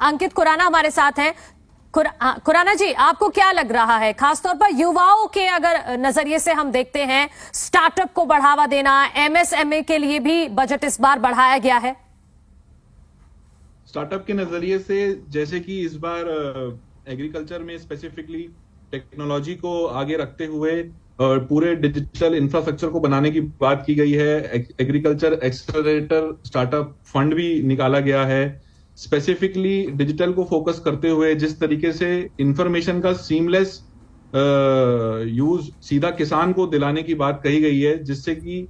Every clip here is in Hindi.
अंकित खुराना हमारे साथ हैं। खुराना जी, आपको क्या लग रहा है, खासतौर पर युवाओं के अगर नजरिए से हम देखते हैं, स्टार्टअप को बढ़ावा देना, एमएसएमई के लिए भी बजट इस बार बढ़ाया गया है? स्टार्टअप के नजरिए से जैसे कि इस बार एग्रीकल्चर में स्पेसिफिकली टेक्नोलॉजी को आगे रखते हुए और पूरे डिजिटल इंफ्रास्ट्रक्चर को बनाने की बात की गई है। एग्रीकल्चर एक्सेलरेटर स्टार्टअप फंड भी निकाला गया है। स्पेसिफिकली डिजिटल को फोकस करते हुए जिस तरीके से इंफॉर्मेशन का सीमलेस यूज सीधा किसान को दिलाने की बात कही गई है, जिससे कि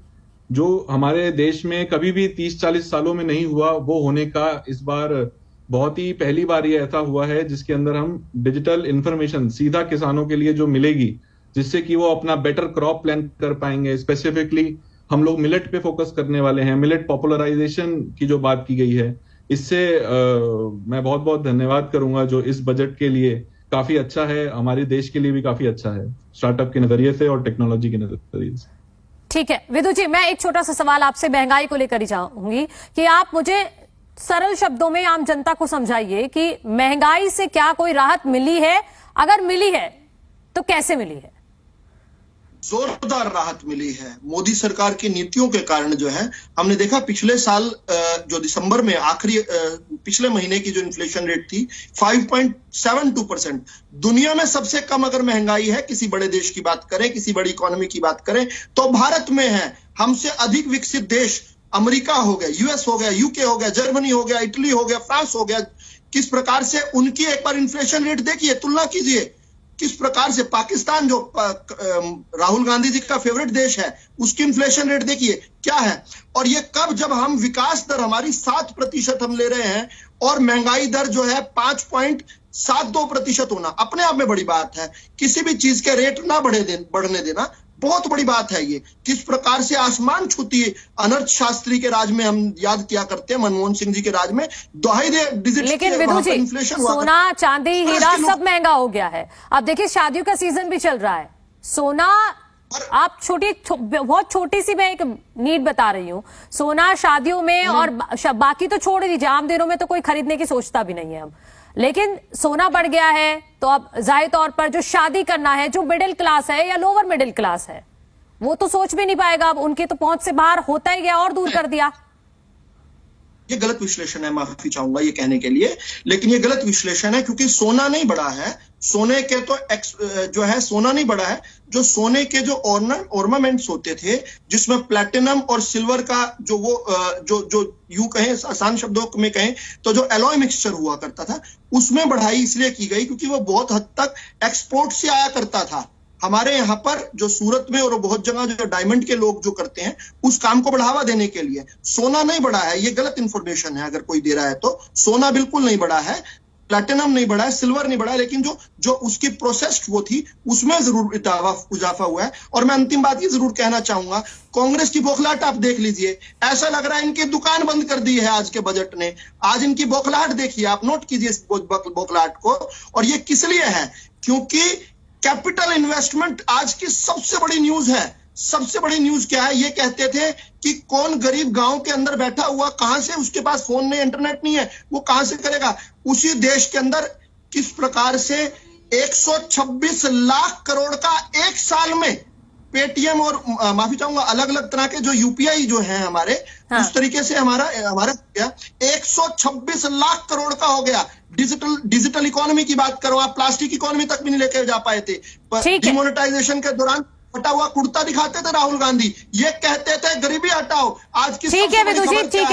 जो हमारे देश में कभी भी 30-40 सालों में नहीं हुआ वो होने का इस बार बहुत ही पहली बार ये ऐसा हुआ है, जिसके अंदर हम डिजिटल इंफॉर्मेशन सीधा किसानों के लिए जो मिलेगी, जिससे कि वो अपना बेटर क्रॉप प्लान कर पाएंगे। स्पेसिफिकली हम लोग मिलेट पे फोकस करने वाले हैं। मिलेट पॉपुलराइजेशन की जो बात की गई है, इससे मैं बहुत बहुत धन्यवाद करूंगा, जो इस बजट के लिए काफी अच्छा है, हमारे देश के लिए भी काफी अच्छा है, स्टार्टअप के नजरिए से और टेक्नोलॉजी के नजरिए से। ठीक है विदु जी, मैं एक छोटा सा सवाल आपसे महंगाई को लेकर ही चाहूंगी कि आप मुझे सरल शब्दों में आम जनता को समझाइए कि महंगाई से क्या कोई राहत मिली है? अगर मिली है तो कैसे मिली है? जोरदार राहत मिली है। मोदी सरकार की नीतियों के कारण जो है, हमने देखा पिछले साल जो दिसंबर में आखिरी पिछले महीने की जो इन्फ्लेशन रेट थी 5.72%। दुनिया में सबसे कम अगर महंगाई है, किसी बड़े देश की बात करें, किसी बड़ी इकोनॉमी की बात करें, तो भारत में है। हमसे अधिक विकसित देश अमेरिका हो गया, यूएस हो गया, यूके हो गया, जर्मनी हो गया, इटली हो गया, फ्रांस हो गया। किस प्रकार से उनकी एक बार इन्फ्लेशन रेट देखिए, तुलना कीजिए किस प्रकार से। पाकिस्तान जो राहुल गांधी जी का फेवरेट देश है, उसकी इन्फ्लेशन रेट देखिए क्या है। और ये कब, जब हम विकास दर हमारी 7% हम ले रहे हैं और महंगाई दर जो है 5.72% होना अपने आप में बड़ी बात है। किसी भी चीज के रेट ना बढ़ने देना बहुत बड़ी बात है। ये किस प्रकार से आसमान छूती है। अनर्थ शास्त्री के राज में हम याद किया करते हैं, मनमोहन सिंह जी के राज में दहाई डिजिट, लेकिन विदु जी, सोना चांदी हीरा सब महंगा हो गया है। अब देखिए शादियों का सीजन भी चल रहा है। सोना, आप बहुत छोटी सी मैं एक नीड बता रही हूँ, सोना शादियों में और बाकी तो छोड़ दीजिए, आम दिनों में तो कोई खरीदने की सोचता भी नहीं है हम, लेकिन सोना बढ़ गया है तो अब जाहिर तौर पर जो शादी करना है, जो मिडिल क्लास है या लोअर मिडिल क्लास है, वो तो सोच भी नहीं पाएगा। अब उनके तो पहुंच से बाहर होता ही गया और दूर कर दिया। ये गलत विश्लेषण है, माफी चाहूंगा ये कहने के लिए, लेकिन ये गलत विश्लेषण है, क्योंकि सोना नहीं बढ़ा है। सोने के तो जो है सोना नहीं बढ़ा है। जो सोने के जो ऑर्नामेंट्स होते थे, जिसमें प्लैटिनम और सिल्वर का जो वो जो यूं कहें, आसान शब्दों में कहें तो जो एलॉय मिक्सचर हुआ करता था, उसमें बढ़ाई इसलिए की गई क्योंकि वो बहुत हद तक एक्सपोर्ट से आया करता था। हमारे यहाँ पर जो सूरत में और बहुत जगह जो डायमंड के लोग जो करते हैं, उस काम को बढ़ावा देने के लिए सोना नहीं बढ़ा है। ये गलत इंफॉर्मेशन है अगर कोई दे रहा है तो। सोना बिल्कुल नहीं बढ़ा है, प्लैटिनम नहीं बढ़ा है, सिल्वर नहीं बढ़ा है, लेकिन जो उसकी प्रोसेस्ड वो थी उसमें जरूर इजाफा हुआ है। और मैं अंतिम बात ये जरूर कहना चाहूंगा, कांग्रेस की बौखलाहट आप देख लीजिए। ऐसा लग रहा है इनकी दुकान बंद कर दी है आज के बजट ने। आज इनकी बौखलाहट देखिए, आप नोट कीजिए इस बौखलाहट को। और ये किस लिए है? क्योंकि कैपिटल इन्वेस्टमेंट आज की सबसे बड़ी न्यूज है। सबसे बड़ी न्यूज क्या है? ये कहते थे कि कौन गरीब गांव के अंदर बैठा हुआ, कहां से उसके पास फोन नहीं, इंटरनेट नहीं है, वो कहां से करेगा? उसी देश के अंदर किस प्रकार से 126 लाख करोड़ का एक साल में पेटीएम और माफी चाहूंगा अलग अलग तरह के जो यूपीआई जो है हमारे, उस तरीके से हमारा 126 लाख करोड़ का हो गया। डिजिटल इकोनॉमी की बात करो आप, प्लास्टिक इकोनॉमी तक भी नहीं लेकर जा पाए थे। डिमोनेटाइजेशन के दौरान फटा हुआ कुर्ता दिखाते थे राहुल गांधी, ये कहते थे गरीबी हटाओ। आज की ठीक है विदु जी, ठीक है।